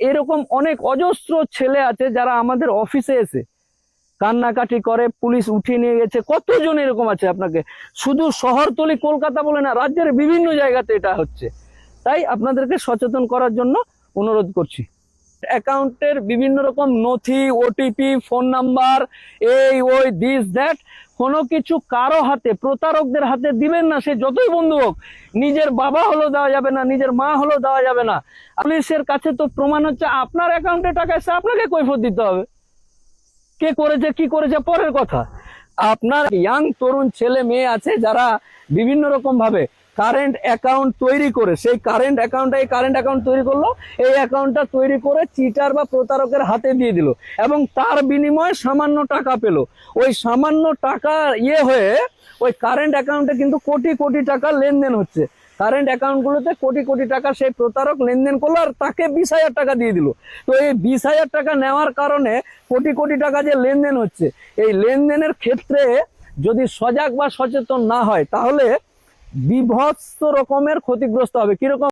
এরকম অনেক অজস্র ছেলে আছে যারা আমাদের অফিসে এসে কান্নাকাটি করে, পুলিশ উঠিয়ে নিয়ে গেছে। কতজন এরকম আছে? আপনাকে শুধু শহরতলি কলকাতা বলে না, রাজ্যের বিভিন্ন জায়গাতে এটা হচ্ছে। তাই আপনাদেরকে সচেতন করার জন্য অনুরোধ করছি। অ্যাকাউন্টের বিভিন্ন রকম নথি, ওটিপি, ফোন নাম্বার, এই ওই দিস দ্যাট, কোনো কিছু কারো হাতে, প্রতারকদের হাতে দিবেন না। সে যতই বন্ধু হোক, নিজের বাবা হলেও দেওয়া যাবে না, নিজের মা হলেও দেওয়া যাবে না। পুলিশের কাছে তো প্রমাণ হচ্ছে আপনার অ্যাকাউন্টে টাকা এসে আপনাকে কৈফিয়ত দিতে হবে। কে করেছে কি করেছে পরের কথা। আপনার ইয়াং তরুণ ছেলে মেয়ে আছে যারা বিভিন্ন রকম ভাবে কারেন্ট অ্যাকাউন্ট তৈরি করে, সেই কারেন্ট অ্যাকাউন্ট তৈরি করলো, এই অ্যাকাউন্টটা তৈরি করে চিটার বা প্রতারকের হাতে দিয়ে দিল এবং তার বিনিময়ে সামান্য টাকা পেল। ওই সামান্য টাকা হয়ে ওই কারেন্ট অ্যাকাউন্টে কিন্তু কোটি কোটি টাকা লেনদেন হচ্ছে। কারেন্ট অ্যাকাউন্টগুলোতে কোটি কোটি টাকা সেই প্রতারক লেনদেন করলো আর তাকে 20,000 টাকা দিয়ে দিল। তো এই 20,000 টাকা নেওয়ার কারণে কোটি কোটি টাকা যে লেনদেন হচ্ছে, এই লেনদেনের ক্ষেত্রে যদি সজাগ বা সচেতন না হয় তাহলে বিভৎস রকমের ক্ষতিগ্রস্ত হবে। কিরকম?